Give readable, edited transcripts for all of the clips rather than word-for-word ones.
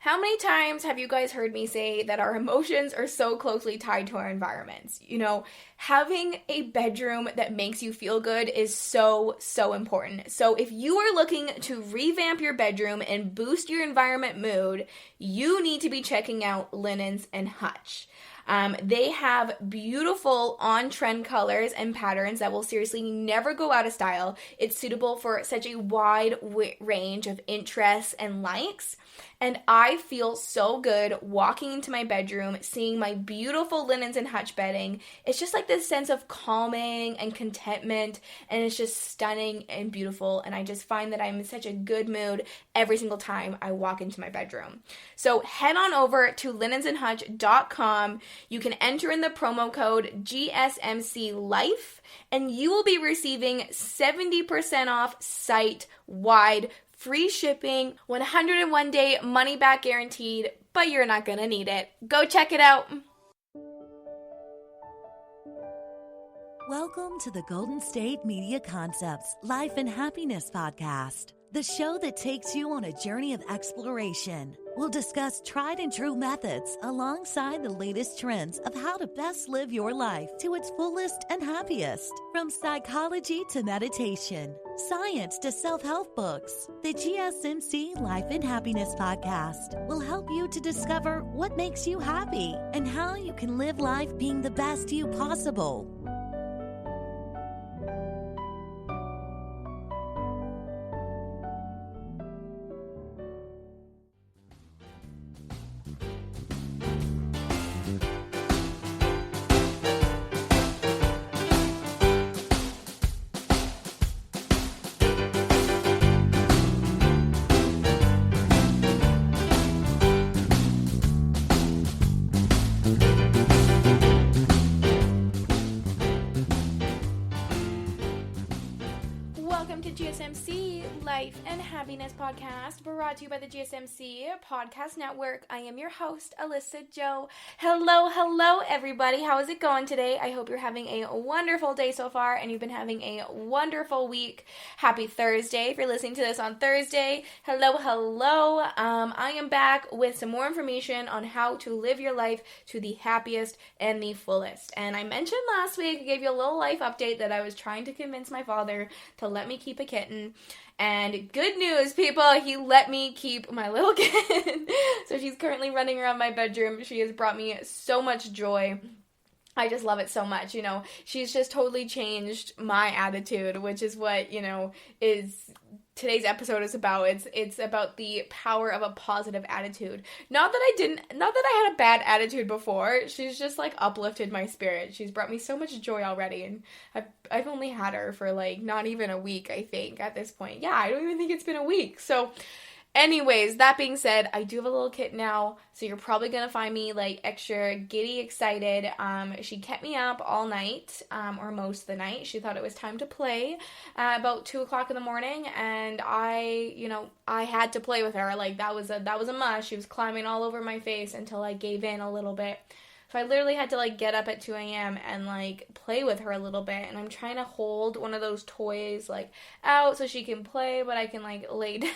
How many times have you guys heard me say that our emotions are so closely tied to our environments? Having a bedroom that makes you feel good is so, so important. So if you are looking to revamp your bedroom and boost your environment mood, you need to be checking out Linens and Hutch. They have beautiful on-trend colors and patterns that will seriously never go out of style. It's suitable for such a wide range of interests and likes. And I feel so good walking into my bedroom, seeing my beautiful Linens and Hutch bedding. It's just like this sense of calming and contentment, and it's just stunning and beautiful. And I just find that I'm in such a good mood every single time I walk into my bedroom. So head on over to linensandhutch.com. You can enter in the promo code GSMC Life, and you will be receiving 70% off site-wide, free shipping, 101-day money-back guaranteed, but you're not gonna need it. Go check it out. Welcome to the Golden State Media Concepts Life and Happiness Podcast, the show that takes you on a journey of exploration. We'll discuss tried and true methods alongside the latest trends of how to best live your life to its fullest and happiest. From psychology to meditation, science to self-help books, the GSMC Life and Happiness Podcast will help you to discover what makes you happy and how you can live life being the best you possible. GSMC Life and Happiness Podcast, brought to you by the GSMC Podcast Network. I am your host, Alyssa Jo. Hello, everybody. How is it going today? I hope you're having a wonderful day so far, and you've been having a wonderful week. Happy Thursday if you're listening to this on Thursday. Hello. I am back with some more information on how to live your life to the happiest and the fullest. And I mentioned last week, I gave you a little life update that I was trying to convince my father to let me keep a kitten. And good news, people, he let me keep my little kitten. So she's currently running around my bedroom. She has brought me so much joy. I just love it so much. She's just totally changed my attitude, which is what, is today's episode is about. It's about the power of a positive attitude. Not that I had a bad attitude before. She's just like uplifted my spirit. She's brought me so much joy already, and I've only had her for like not even a week, I think, at this point. Yeah, I don't even think it's been a week. So anyways, that being said, I do have a little kitten now, so you're probably going to find me, like, extra giddy excited. She kept me up all night, or most of the night. She thought it was time to play about 2 o'clock in the morning, and I had to play with her. Like, that was a must. She was climbing all over my face until I gave in a little bit. So I literally had to, like, get up at 2 a.m. and, like, play with her a little bit. And I'm trying to hold one of those toys, like, out so she can play, but I can, like, lay down.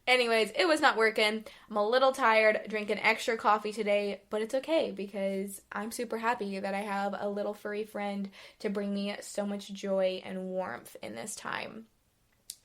Anyways, it was not working. I'm a little tired, drinking extra coffee today, but it's okay because I'm super happy that I have a little furry friend to bring me so much joy and warmth in this time.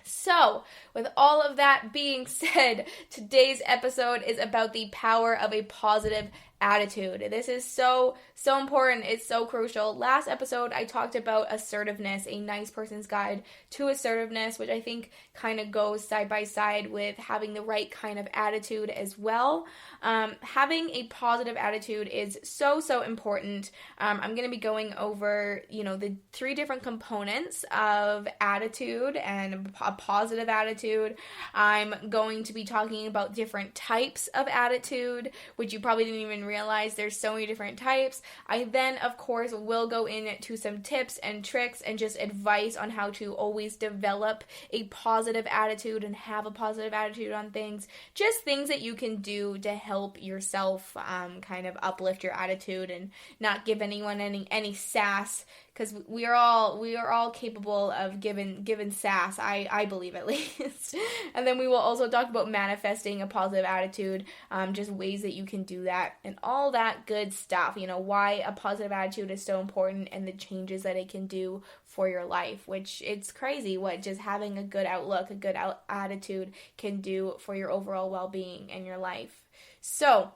So, with all of that being said, today's episode is about the power of a positive attitude. This is so important. It's so crucial. Last episode, I talked about assertiveness, a nice person's guide to assertiveness, which I think kind of goes side by side with having the right kind of attitude as well. Having a positive attitude is so important. I'm going to be going over, the 3 different components of attitude and a positive attitude. I'm going to be talking about different types of attitude, which you probably didn't even realize there's so many different types. I then, of course, will go into some tips and tricks and just advice on how to always develop a positive attitude and have a positive attitude on things. Just things that you can do to help yourself kind of uplift your attitude and not give anyone any sass because we are all capable of given sass, I believe at least. And then we will also talk about manifesting a positive attitude, just ways that you can do that and all that good stuff, why a positive attitude is so important and the changes that it can do for your life, which it's crazy what just having a good outlook, a good attitude can do for your overall well-being in your life. So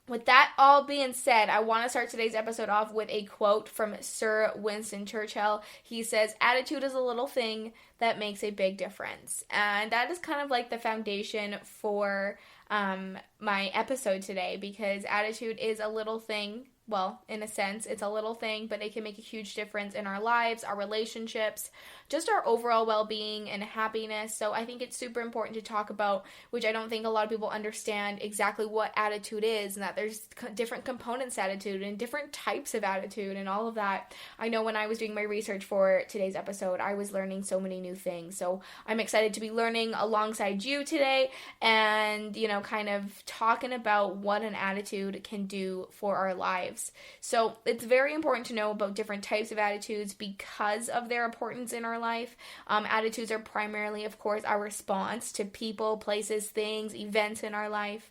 with that all being said, I want to start today's episode off with a quote from Sir Winston Churchill. He says, "Attitude is a little thing that makes a big difference." And that is kind of like the foundation for my episode today, because attitude is a little thing. Well, in a sense, it's a little thing, but it can make a huge difference in our lives, our relationships, just our overall well-being and happiness. So I think it's super important to talk about, which I don't think a lot of people understand exactly what attitude is, and that there's different components to attitude and different types of attitude and all of that. I know when I was doing my research for today's episode, I was learning so many new things. So I'm excited to be learning alongside you today and, kind of talking about what an attitude can do for our lives. So it's very important to know about different types of attitudes because of their importance in our life. Attitudes are primarily, of course, our response to people, places, things, events in our life.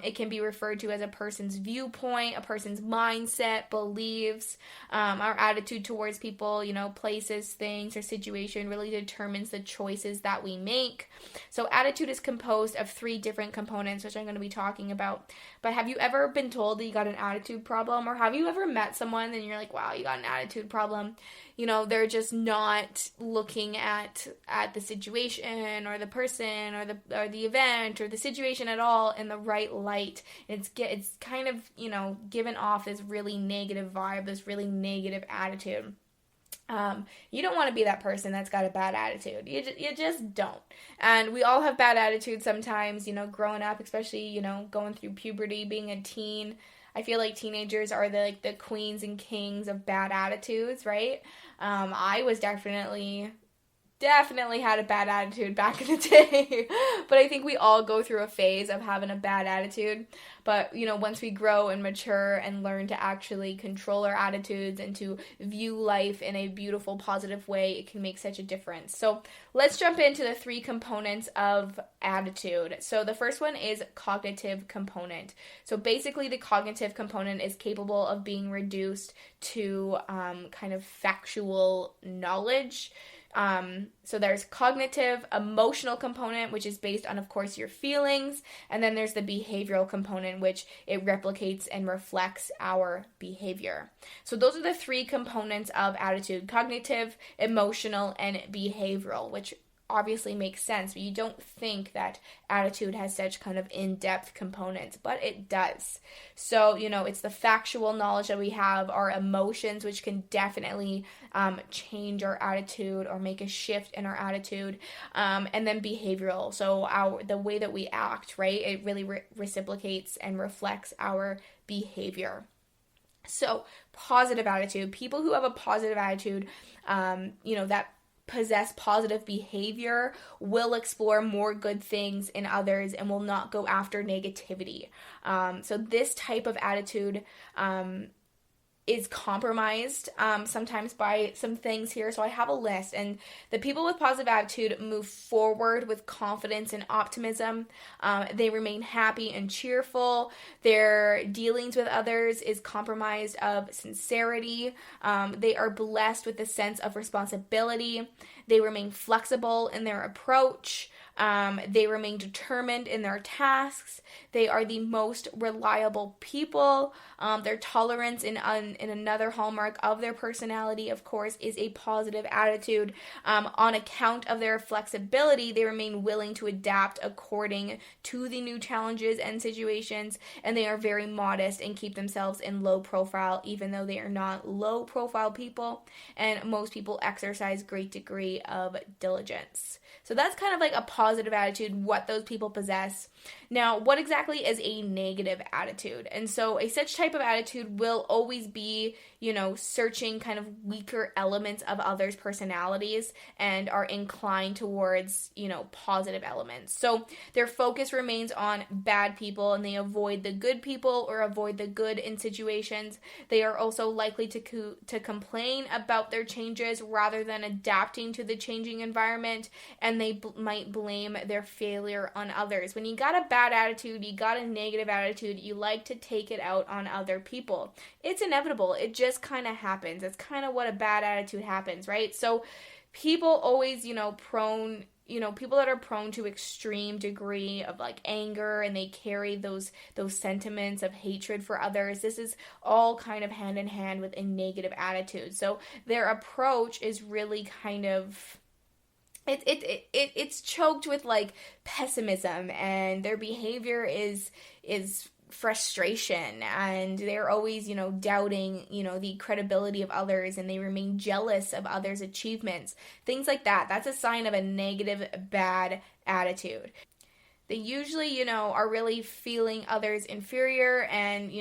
It can be referred to as a person's viewpoint, a person's mindset, beliefs. Our attitude towards people, places, things, or situation really determines the choices that we make. So attitude is composed of 3 different components, which I'm going to be talking about. But have you ever been told that you got an attitude problem? Or have you ever met someone and you're like, wow, you got an attitude problem? They're just not looking at the situation or the person or the event or the situation at all in the right light. It's kind of, given off this really negative vibe, this really negative attitude. You don't want to be that person that's got a bad attitude. You just don't. And we all have bad attitudes sometimes, growing up, especially, going through puberty, being a teen. I feel like teenagers are the queens and kings of bad attitudes, right? I was definitely had a bad attitude back in the day, but I think we all go through a phase of having a bad attitude. But, once we grow and mature and learn to actually control our attitudes and to view life in a beautiful, positive way, it can make such a difference. So let's jump into the 3 components of attitude. So the first one is cognitive component. So basically the cognitive component is capable of being reduced to kind of factual knowledge. So there's cognitive, emotional component, which is based on, of course, your feelings. And then there's the behavioral component, which it replicates and reflects our behavior. So those are the 3 components of attitude: cognitive, emotional, and behavioral, which obviously makes sense, but you don't think that attitude has such kind of in-depth components, but it does. So, it's the factual knowledge that we have, our emotions, which can definitely change our attitude or make a shift in our attitude, and then behavioral. So the way that we act, right? It really reciprocates and reflects our behavior. So positive attitude, people who have a positive attitude, that possess positive behavior will explore more good things in others and will not go after negativity. So this type of attitude is compromised sometimes by some things here. So I have a list, and the people with positive attitude move forward with confidence and optimism. They remain happy and cheerful. Their dealings with others is compromised of sincerity. They are blessed with a sense of responsibility. They remain flexible in their approach. They remain determined in their tasks. They are the most reliable people. Their tolerance in another hallmark of their personality, of course, is a positive attitude. On account of their flexibility, they remain willing to adapt according to the new challenges and situations, and they are very modest and keep themselves in low profile, even though they are not low profile people, and most people exercise great degree of diligence. So that's kind of like a positive attitude, what those people possess. Now, what exactly is a negative attitude? And so such type of attitude will always be, searching kind of weaker elements of others' personalities and are inclined towards, positive elements. So their focus remains on bad people and they avoid the good people or avoid the good in situations. They are also likely to complain about their changes rather than adapting to the changing environment, and they might blame their failure on others. When you got a bad attitude, you got a negative attitude, you like to take it out on other people. It's inevitable. It just kind of happens. It's kind of what a bad attitude happens, right? So people always, people that are prone to extreme degree of like anger and they carry those sentiments of hatred for others. This is all kind of hand in hand with a negative attitude. So their approach is really kind of it's choked with like pessimism, and their behavior is frustration, and they're always, doubting, the credibility of others, and they remain jealous of others' achievements. Things like that. That's a sign of a negative, bad attitude. They usually, are really feeling others inferior, and,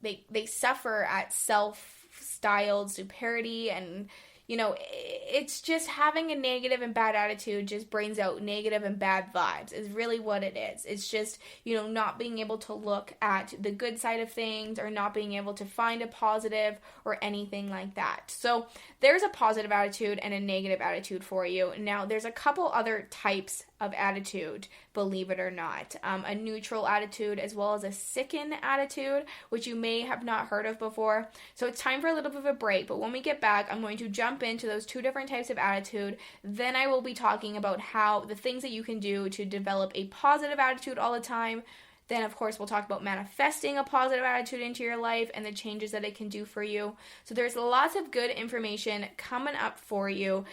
they suffer at self-styled superiority, and it's just having a negative and bad attitude just brings out negative and bad vibes is really what it is. It's just, not being able to look at the good side of things or not being able to find a positive or anything like that. So there's a positive attitude and a negative attitude for you. Now, there's a couple other types of attitude, believe it or not. A neutral attitude as well as a sicken attitude, which you may have not heard of before. So it's time for a little bit of a break, but when we get back, I'm going to jump into those two different types of attitude. Then I will be talking about how the things that you can do to develop a positive attitude all the time. Then, of course, we'll talk about manifesting a positive attitude into your life and the changes that it can do for you. So there's lots of good information coming up for you.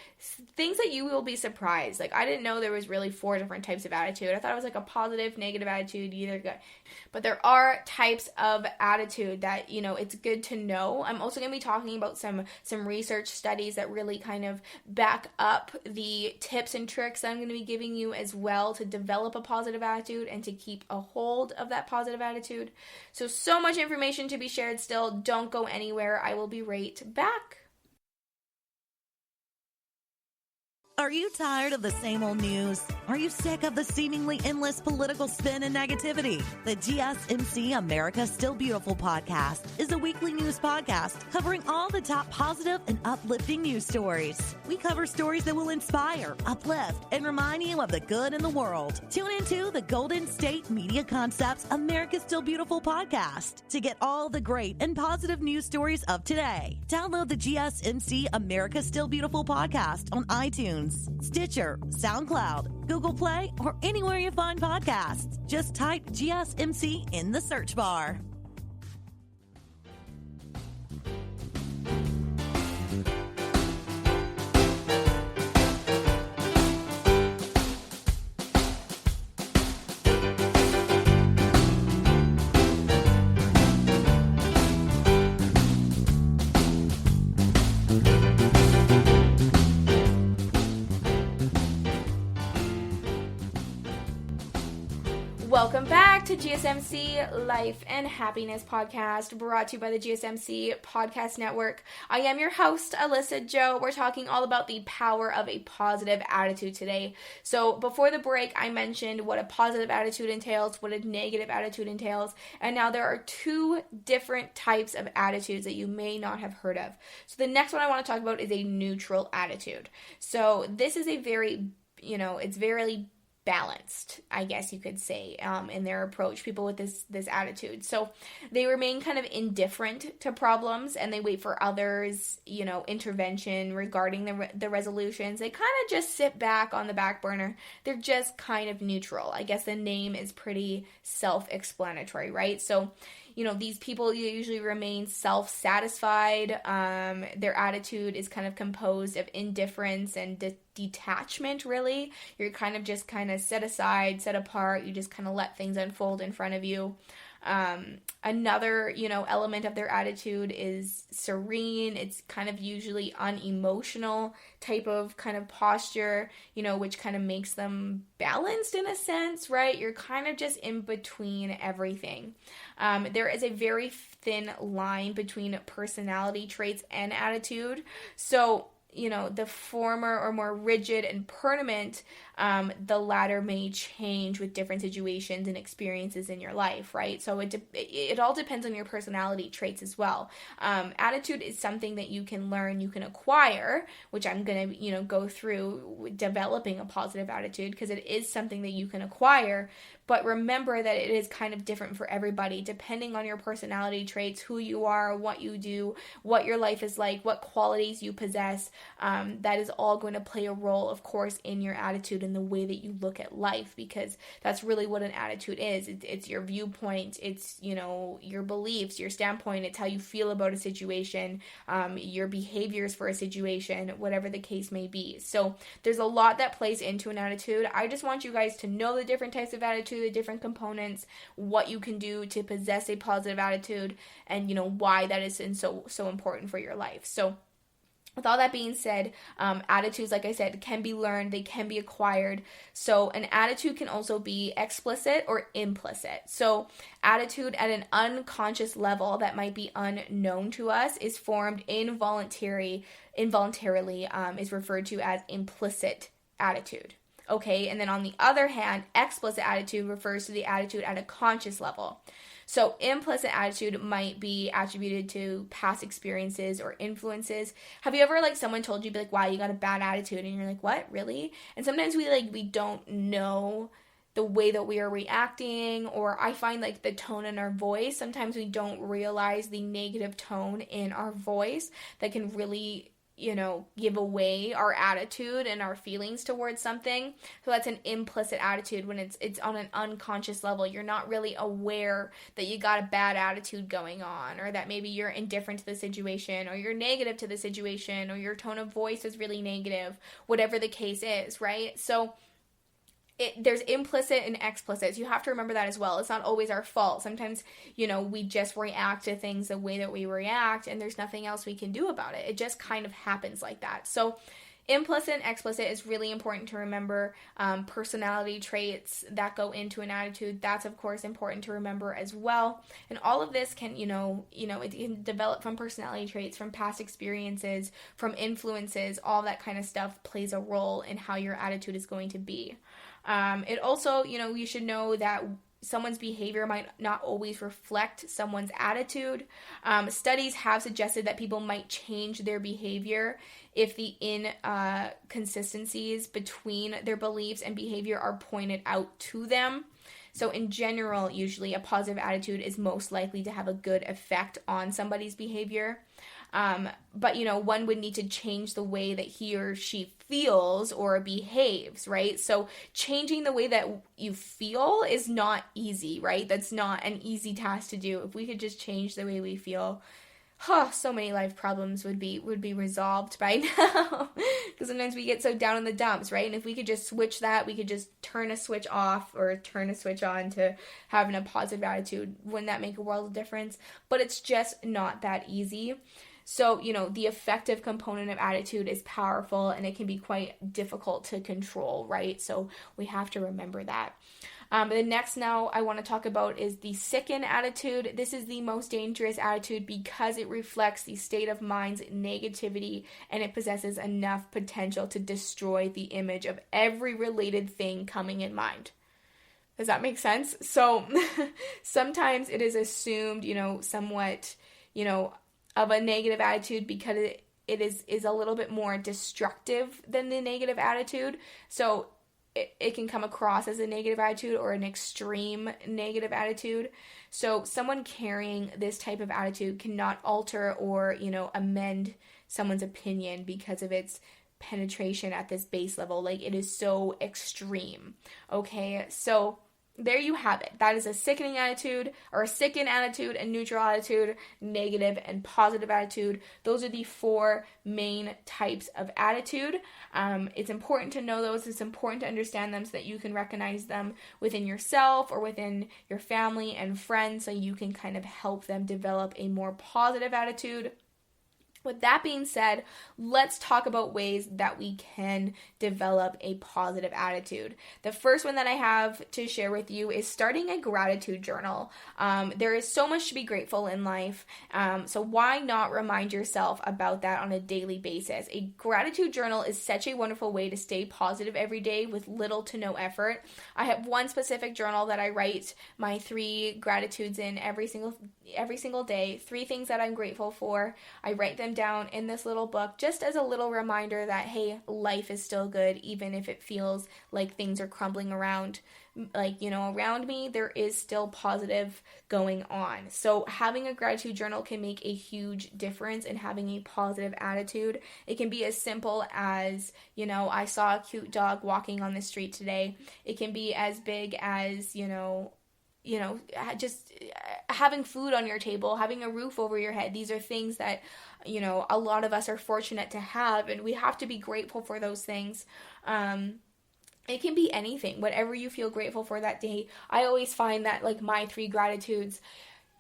Things that you will be surprised. Like, I didn't know there was really 4 different types of attitude. I thought it was like a positive, negative attitude, either good. But there are types of attitude that, it's good to know. I'm also going to be talking about some research studies that really kind of back up the tips and tricks that I'm going to be giving you as well to develop a positive attitude and to keep a hold of that positive attitude. So much information to be shared still. Don't go anywhere. I will be right back. Are you tired of the same old news? Are you sick of the seemingly endless political spin and negativity? The GSMC America Still Beautiful podcast is a weekly news podcast covering all the top positive and uplifting news stories. We cover stories that will inspire, uplift, and remind you of the good in the world. Tune into the Golden State Media Concepts America Still Beautiful podcast to get all the great and positive news stories of today. Download the GSMC America Still Beautiful podcast on iTunes, Stitcher, SoundCloud, Google Play, or anywhere you find podcasts. Just type GSMC in the search bar. Welcome back to GSMC Life and Happiness Podcast, brought to you by the GSMC Podcast Network. I am your host, Alyssa Jo. We're talking all about the power of a positive attitude today. So before the break, I mentioned what a positive attitude entails, what a negative attitude entails, and now there are 2 different types of attitudes that you may not have heard of. So the next one I want to talk about is a neutral attitude. So this is a very, it's very balanced, I guess you could say, in their approach, people with this attitude. So they remain kind of indifferent to problems, and they wait for others, intervention regarding the resolutions. They kind of just sit back on the back burner. They're just kind of neutral. I guess the name is pretty self-explanatory, right? So these people usually remain self-satisfied. Their attitude is kind of composed of indifference and detachment, really. You're kind of just set aside, set apart. You just kind of let things unfold in front of you. Another, element of their attitude is serene. It's kind of usually unemotional type of kind of posture, which kind of makes them balanced in a sense, right? You're kind of just in between everything. There is a very thin line between personality traits and attitude. So, the former or more rigid and permanent, the latter may change with different situations and experiences in your life, right? So it all depends on your personality traits as well. Attitude is something that you can learn, you can acquire, which I'm going to, go through developing a positive attitude, because it is something that you can acquire. But remember that it is kind of different for everybody, depending on your personality traits, who you are, what you do, what your life is like, what qualities you possess. That is all going to play a role, of course, in your attitude and the way that you look at life, because that's really what an attitude is. It's your viewpoint, it's, your beliefs, your standpoint, it's how you feel about a situation, your behaviors for a situation, whatever the case may be. So there's a lot that plays into an attitude. I just want you guys to know the different types of attitude, the different components, what you can do to possess a positive attitude, and why that is so important for your life. So with all that being said, attitudes, like I said, can be learned, they can be acquired. So an attitude can also be explicit or implicit. So attitude at an unconscious level that might be unknown to us is formed involuntarily, is referred to as implicit attitude. Okay, and then on the other hand, explicit attitude refers to the attitude at a conscious level. So implicit attitude might be attributed to past experiences or influences. Have you ever, someone told you, be like, wow, you got a bad attitude, and you're like, what, really? And sometimes we don't know the way that we are reacting, or I find the tone in our voice, sometimes we don't realize the negative tone in our voice that can really give away our attitude and our feelings towards something. So that's an implicit attitude when it's on an unconscious level. You're not really aware that you got a bad attitude going on, or that maybe you're indifferent to the situation, or you're negative to the situation, or your tone of voice is really negative, whatever the case is, right? So there's implicit and explicit. So you have to remember that as well. It's not always our fault. Sometimes, we just react to things the way that we react, and there's nothing else we can do about it. It just kind of happens like that. So implicit and explicit is really important to remember. Personality traits that go into an attitude, that's of course important to remember as well. And all of this can, it can develop from personality traits, from past experiences, from influences. All that kind of stuff plays a role in how your attitude is going to be. It also, you should know that someone's behavior might not always reflect someone's attitude. Studies have suggested that people might change their behavior if the inconsistencies between their beliefs and behavior are pointed out to them. So in general, usually a positive attitude is most likely to have a good effect on somebody's behavior. But, one would need to change the way that he or she feels or behaves, right? So changing the way that you feel is not easy, right? That's not an easy task to do. If we could just change the way we feel, so many life problems would be resolved by now. Because sometimes we get so down in the dumps, right? And if we could just switch that, we could just turn a switch off or turn a switch on to having a positive attitude. Wouldn't that make a world of difference? But it's just not that easy. So, the affective component of attitude is powerful, and it can be quite difficult to control, right? So we have to remember that. The next now I want to talk about is the sicken attitude. This is the most dangerous attitude because it reflects the state of mind's negativity, and it possesses enough potential to destroy the image of every related thing coming in mind. Does that make sense? So sometimes it is assumed, somewhat, of a negative attitude because it is a little bit more destructive than the negative attitude. So it can come across as a negative attitude or an extreme negative attitude. So someone carrying this type of attitude cannot alter or, amend someone's opinion because of its penetration at this base level. It is so extreme. Okay, so there you have it. That is a sickening attitude, or a sickened attitude, a neutral attitude, negative and positive attitude. Those are the 4 main types of attitude. It's important to know those. It's important to understand them so that you can recognize them within yourself or within your family and friends, so you can kind of help them develop a more positive attitude. With that being said, let's talk about ways that we can develop a positive attitude. The first one that I have to share with you is starting a gratitude journal. There is so much to be grateful in life, so why not remind yourself about that on a daily basis? A gratitude journal is such a wonderful way to stay positive every day with little to no effort. I have one specific journal that I write my 3 gratitudes in every single day, 3 things that I'm grateful for. I write them down in this little book just as a little reminder that, hey, life is still good, even if it feels like things are crumbling around. Around me, there is still positive going on. So having a gratitude journal can make a huge difference in having a positive attitude. It can be as simple as, I saw a cute dog walking on the street today. It can be as big as, just having food on your table, having a roof over your head. These are things that, a lot of us are fortunate to have, and we have to be grateful for those things. It can be anything, whatever you feel grateful for that day. I always find that, like, my 3 gratitudes,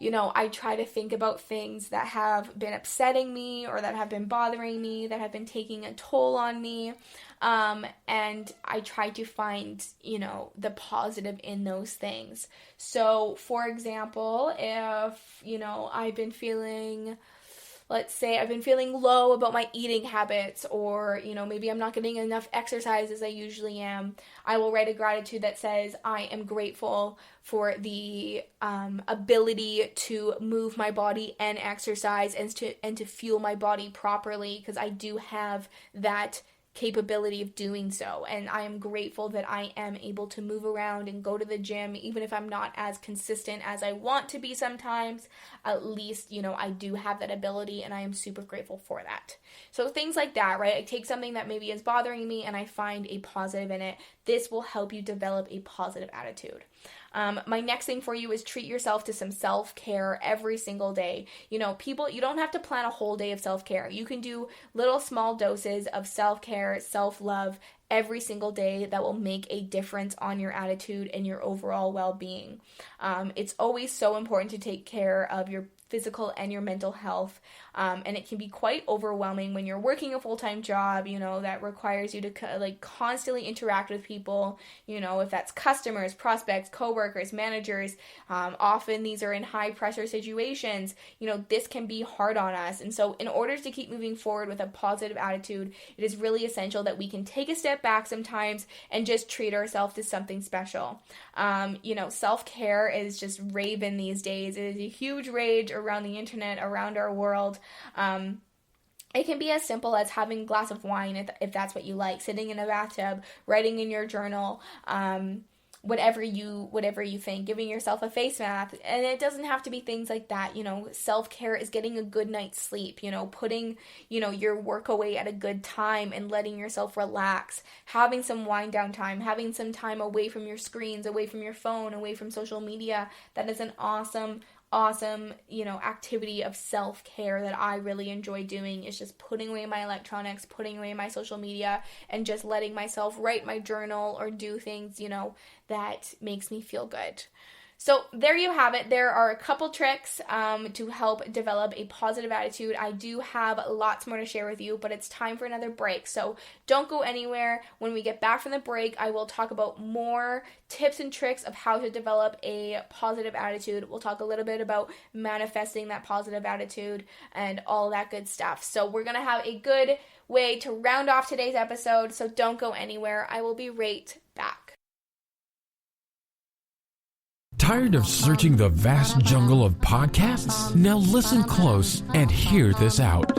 I try to think about things that have been upsetting me or that have been bothering me, that have been taking a toll on me. And I try to find, the positive in those things. So, for example, if, I've been feeling low about my eating habits, or, maybe I'm not getting enough exercise as I usually am, I will write a gratitude that says, I am grateful for the ability to move my body and exercise and to fuel my body properly, because I do have that capability of doing so, and I am grateful that I am able to move around and go to the gym, even if I'm not as consistent as I want to be sometimes. At least, I do have that ability, and I am super grateful for that. So things like that, right? I take something that maybe is bothering me and I find a positive in it. This will help you develop a positive attitude. My next thing for you is treat yourself to some self-care every single day. You don't have to plan a whole day of self-care. You can do little small doses of self-care, self-love every single day that will make a difference on your attitude and your overall well-being. It's always so important to take care of your physical and your mental health. And it can be quite overwhelming when you're working a full-time job, that requires you to constantly interact with people, if that's customers, prospects, coworkers, managers. Often these are in high pressure situations. This can be hard on us. And so in order to keep moving forward with a positive attitude, it is really essential that we can take a step back sometimes and just treat ourselves to something special. Self-care is just raving these days. It is a huge rage around the internet, around our world. It can be as simple as having a glass of wine if that's what you like, sitting in a bathtub, writing in your journal, whatever you think, giving yourself a face mask. And it doesn't have to be things like that. Self-care is getting a good night's sleep, putting, your work away at a good time and letting yourself relax, having some wind down time, having some time away from your screens, away from your phone, away from social media. That is an awesome, activity of self-care that I really enjoy doing, is just putting away my electronics, putting away my social media, and just letting myself write my journal or do things, that makes me feel good. So there you have it. There are a couple tricks to help develop a positive attitude. I do have lots more to share with you, but it's time for another break. So don't go anywhere. When we get back from the break, I will talk about more tips and tricks of how to develop a positive attitude. We'll talk a little bit about manifesting that positive attitude and all that good stuff. So we're going to have a good way to round off today's episode. So don't go anywhere. I will be right back. Tired of searching the vast jungle of podcasts? Now listen close and hear this out.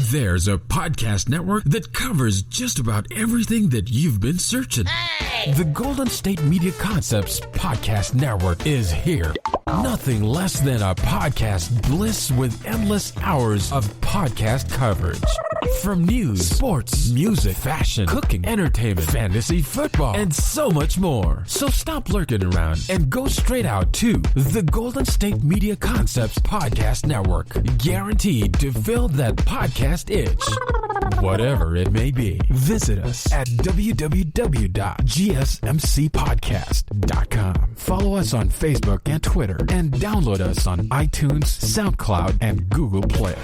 There's a podcast network that covers just about everything that you've been searching. Hey! The Golden State Media Concepts Podcast Network is here. Nothing less than a podcast bliss with endless hours of podcast coverage. From news, sports, music, fashion, cooking, entertainment, fantasy, football, and so much more. So stop lurking around and go straight out to the Golden State Media Concepts Podcast Network. Guaranteed to fill that podcast itch. Whatever it may be. Visit us at www.gsmcpodcast.com. Follow us on Facebook and Twitter, and download us on iTunes, SoundCloud, and Google Play.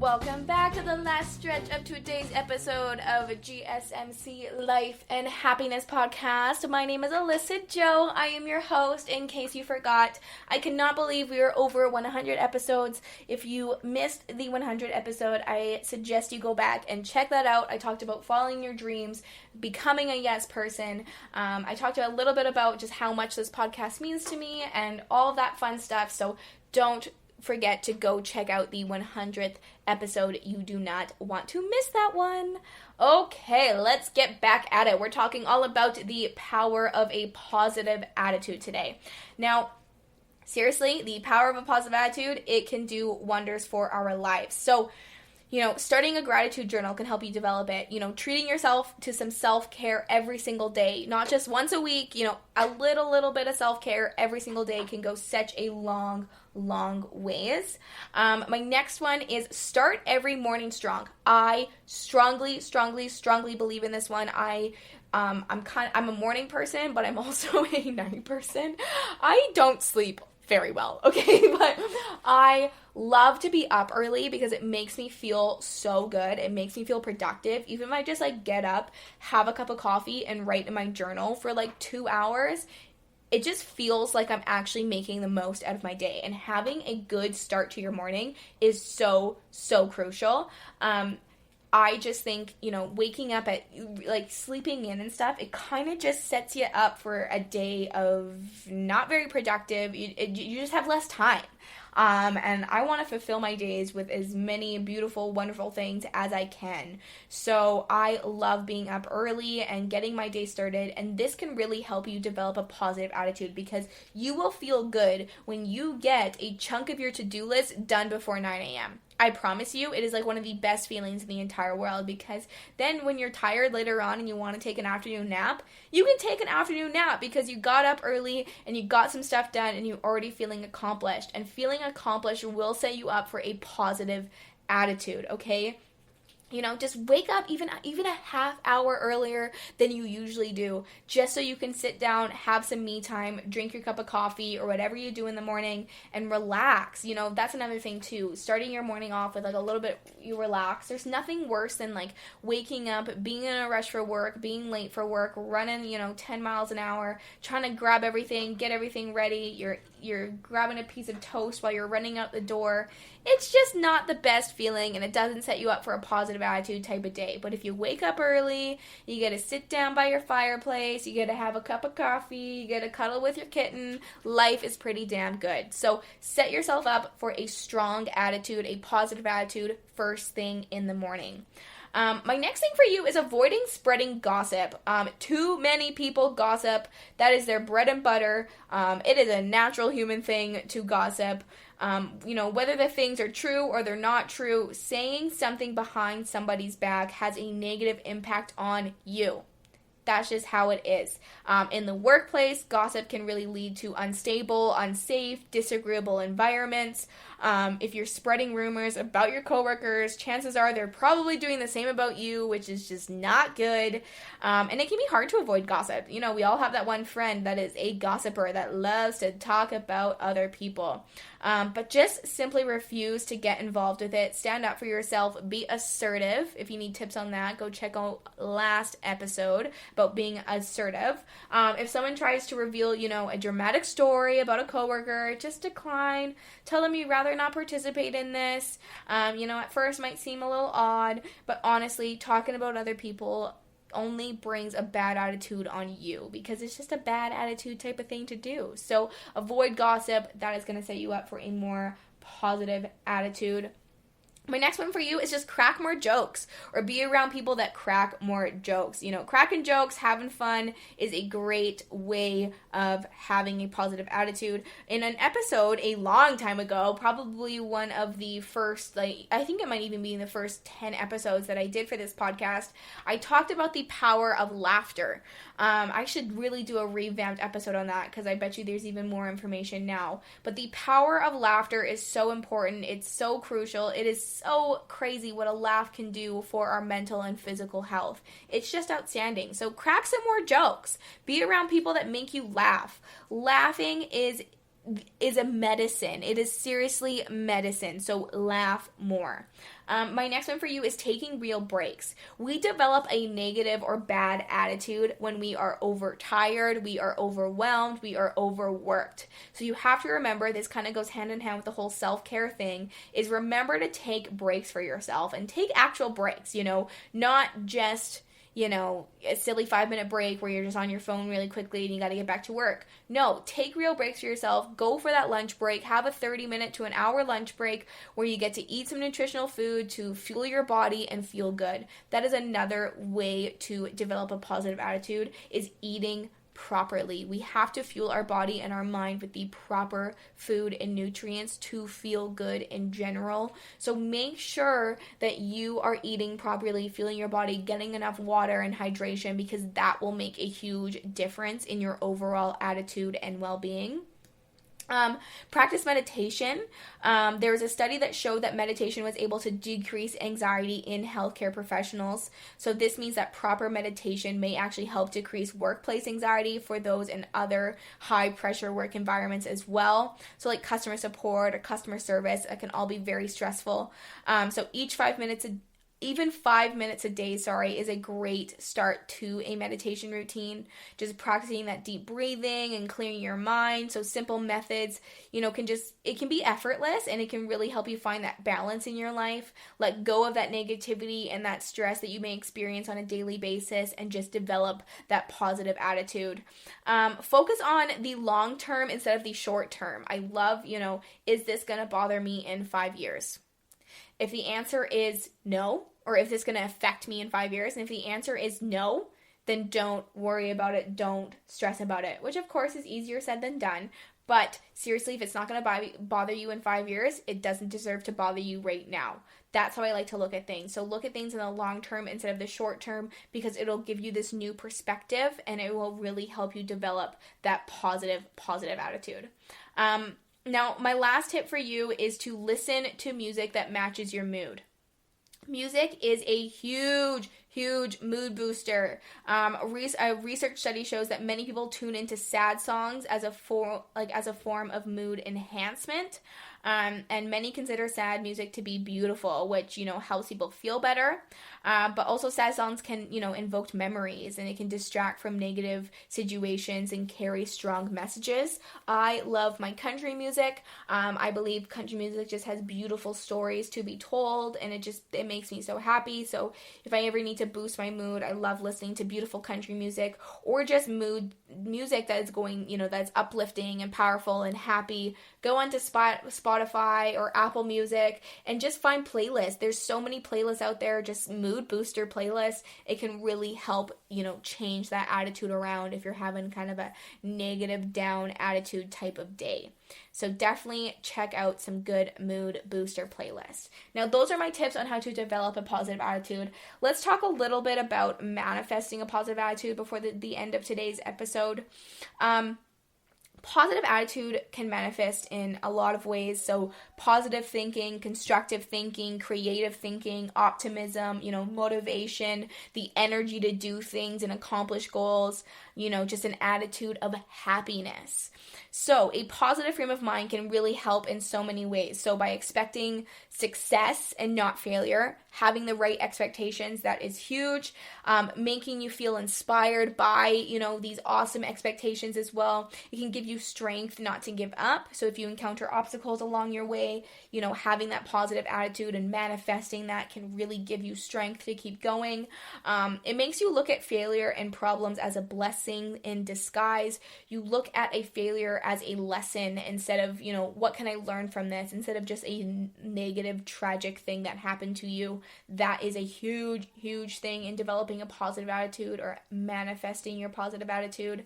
Welcome back to the last stretch of today's episode of GSMC Life and Happiness Podcast. My name is Alyssa Jo. I am your host, in case you forgot. I cannot believe we are over 100 episodes. If you missed the 100 episode, I suggest you go back and check that out. I talked about following your dreams, becoming a yes person. I talked a little bit about just how much this podcast means to me and all of that fun stuff, so don't forget to go check out the 100th episode. You do not want to miss that one. Okay, let's get back at it. We're talking all about the power of a positive attitude today. Now, seriously, the power of a positive attitude, it can do wonders for our lives. So, starting a gratitude journal can help you develop it. Treating yourself to some self-care every single day, not just once a week, a little bit of self-care every single day can go such a long ways. My next one is start every morning strong. I strongly believe in this one. I'm a morning person, but I'm also a night person. I don't sleep very well, okay? But I love to be up early because it makes me feel so good. It makes me feel productive. Even if I just get up, have a cup of coffee, and write in my journal for 2 hours, it just feels like I'm actually making the most out of my day. And having a good start to your morning is so crucial. I just think, waking up at, sleeping in and stuff, it kind of just sets you up for a day of not very productive. You just have less time. And I want to fulfill my days with as many beautiful, wonderful things as I can. So I love being up early and getting my day started. And this can really help you develop a positive attitude because you will feel good when you get a chunk of your to-do list done before 9 a.m. I promise you, it is one of the best feelings in the entire world because then when you're tired later on and you want to take an afternoon nap, you can take an afternoon nap because you got up early and you got some stuff done and you're already feeling accomplished. And feeling accomplished will set you up for a positive attitude, okay? Just wake up even a half hour earlier than you usually do, just so you can sit down, have some me time, drink your cup of coffee or whatever you do in the morning and relax. That's another thing too. Starting your morning off with a little bit, you relax. There's nothing worse than waking up, being in a rush for work, being late for work, running, 10 miles an hour, trying to grab everything, get everything ready. You're grabbing a piece of toast while you're running out the door. It's just not the best feeling, and it doesn't set you up for a positive attitude type of day. But if you wake up early, you get to sit down by your fireplace, you get to have a cup of coffee, you get to cuddle with your kitten, life is pretty damn good. So set yourself up for a strong attitude, a positive attitude, first thing in the morning. My next thing for you is avoiding spreading gossip. Too many people gossip. That is their bread and butter. It is a natural human thing to gossip. Whether the things are true or they're not true, saying something behind somebody's back has a negative impact on you. That's just how it is. In the workplace, gossip can really lead to unstable, unsafe, disagreeable environments. If you're spreading rumors about your coworkers, chances are they're probably doing the same about you, which is just not good. And it can be hard to avoid gossip. We all have that one friend that is a gossiper that loves to talk about other people. But just simply refuse to get involved with it. Stand up for yourself. Be assertive. If you need tips on that, go check out last episode about being assertive. If someone tries to reveal, a dramatic story about a coworker, just decline. Tell them you'd rather not participate in this. At first might seem a little odd, but honestly, talking about other people only brings a bad attitude on you, because it's just a bad attitude type of thing to do. So avoid gossip. That is going to set you up for a more positive attitude. My next one for you is just crack more jokes, or be around people that crack more jokes. Cracking jokes, having fun is a great way of having a positive attitude. In an episode a long time ago, probably one of the first, I think it might even be in the first 10 episodes that I did for this podcast, I talked about the power of laughter. I should really do a revamped episode on that, because I bet you there's even more information now. But the power of laughter is so important. It's so crucial. It is so crazy what a laugh can do for our mental and physical health. It's just outstanding. So crack some more jokes. Be around people that make you laugh. Laughing is a medicine. It is seriously medicine. So laugh more. My next one for you is taking real breaks. We develop a negative or bad attitude when we are overtired, we are overwhelmed, we are overworked. So you have to remember, this kind of goes hand in hand with the whole self-care thing, is remember to take breaks for yourself, and take actual breaks, not just a silly 5-minute break where you're just on your phone really quickly and you got to get back to work. No, take real breaks for yourself. Go for that lunch break. Have a 30-minute to an hour lunch break where you get to eat some nutritional food to fuel your body and feel good. That is another way to develop a positive attitude, is eating properly. We have to fuel our body and our mind with the proper food and nutrients to feel good in general. So make sure that you are eating properly, fueling your body, getting enough water and hydration, because that will make a huge difference in your overall attitude and well-being. Practice meditation. There was a study that showed that meditation was able to decrease anxiety in healthcare professionals. So this means that proper meditation may actually help decrease workplace anxiety for those in other high pressure work environments as well. So like customer support or customer service, it can all be very stressful. So even 5 minutes a day, is a great start to a meditation routine. Just practicing that deep breathing and clearing your mind. So simple methods, it can be effortless, and it can really help you find that balance in your life. Let go of that negativity and that stress that you may experience on a daily basis, and just develop that positive attitude. Focus on the long term instead of the short term. I love, is this going to bother me in 5 years? If the answer is no, or if it's going to affect me in 5 years, and if the answer is no, then don't worry about it, don't stress about it, which of course is easier said than done. But seriously, if it's not going to bother you in 5 years, it doesn't deserve to bother you right now. That's how I like to look at things. So look at things in the long term instead of the short term, because it'll give you this new perspective, and it will really help you develop that positive attitude. Now, my last tip for you is to listen to music that matches your mood. Music is a huge mood booster. A research study shows that many people tune into sad songs as a form of mood enhancement. And many consider sad music to be beautiful, which, helps people feel better. But also sad songs can, invoke memories, and it can distract from negative situations and carry strong messages. I love my country music. I believe country music just has beautiful stories to be told, and it makes me so happy. So if I ever need to boost my mood, I love listening to beautiful country music, or just mood music that is going, that's uplifting and powerful and happy. Go onto Spotify or Apple Music and just find playlists. There's so many playlists out there, just mood booster playlists. It can really help, change that attitude around if you're having kind of a negative down attitude type of day. So definitely check out some good mood booster playlists. Now, those are my tips on how to develop a positive attitude. Let's talk a little bit about manifesting a positive attitude before the end of today's episode. Positive attitude can manifest in a lot of ways. So positive thinking, constructive thinking, creative thinking, optimism, motivation, the energy to do things and accomplish goals. just an attitude of happiness. So a positive frame of mind can really help in so many ways. So by expecting success and not failure, having the right expectations, that is huge. Making you feel inspired by, these awesome expectations as well. It can give you strength not to give up. So if you encounter obstacles along your way, having that positive attitude and manifesting that can really give you strength to keep going. It makes you look at failure and problems as a blessing in disguise. You look at a failure as a lesson instead of, what can I learn from this? Instead of just a negative, tragic thing that happened to you. That is a huge, huge thing in developing a positive attitude or manifesting your positive attitude.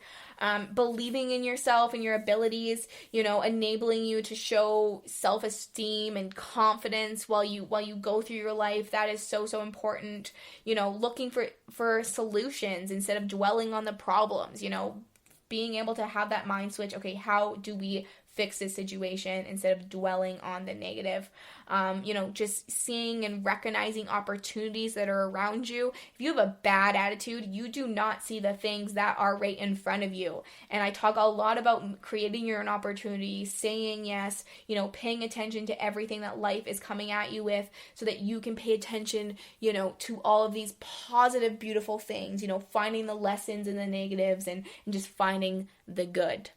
Believing in yourself and your abilities, enabling you to show self-esteem and confidence while you go through your life. That is so, so important. Looking for solutions instead of dwelling on the problems, being able to have that mind switch. Okay, how do we fix this situation instead of dwelling on the negative? Just seeing and recognizing opportunities that are around you. If you have a bad attitude, you do not see the things that are right in front of you. And I talk a lot about creating your own opportunities, saying yes, paying attention to everything that life is coming at you with so that you can pay attention, to all of these positive, beautiful things, finding the lessons in the negatives and just finding the good.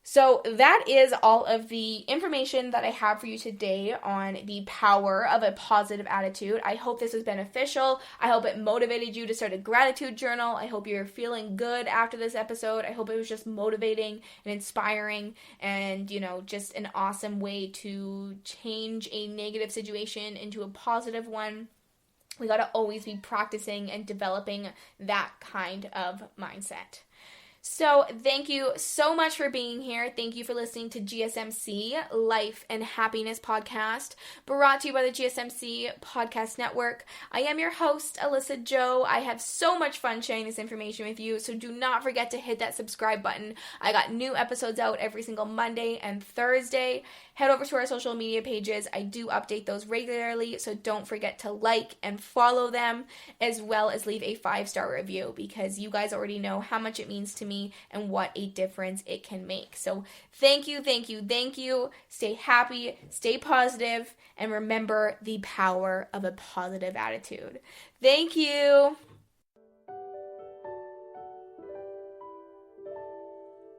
So that is all of the information that I have for you today on the power of a positive attitude. I hope this was beneficial. I hope it motivated you to start a gratitude journal. I hope you're feeling good after this episode. I hope it was just motivating and inspiring and, just an awesome way to change a negative situation into a positive one. We got to always be practicing and developing that kind of mindset. So thank you so much for being here. Thank you for listening to GSMC Life and Happiness Podcast, brought to you by the GSMC Podcast Network. I am your host, Alyssa Jo. I have so much fun sharing this information with you, so do not forget to hit that subscribe button. I got new episodes out every single Monday and Thursday. Head over to our social media pages. I do update those regularly, so don't forget to like and follow them, as well as leave a 5-star review, because you guys already know how much it means to me and what a difference it can make. So thank you, thank you, thank you. Stay happy, stay positive, and remember the power of a positive attitude. Thank you.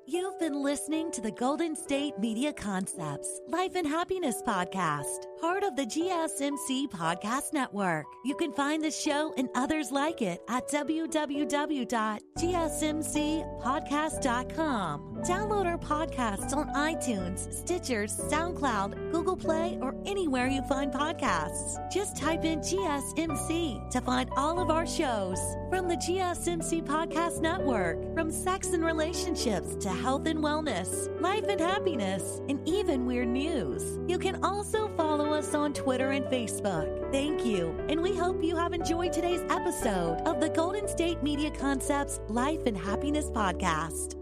You've been listening to the Golden State Media Concepts Life and Happiness Podcast, part of the GSMC Podcast Network. You can find the show and others like it at www.gsmcpodcast.com. Download our podcasts on iTunes, Stitcher, SoundCloud, Google Play, or anywhere you find podcasts. Just type in GSMC to find all of our shows. From the GSMC Podcast Network, from sex and relationships to health and wellness, life and happiness, and even weird news. You can also follow us on Twitter and Facebook. Thank you, and we hope you have enjoyed today's episode of the Golden State Media Concepts Life and Happiness Podcast.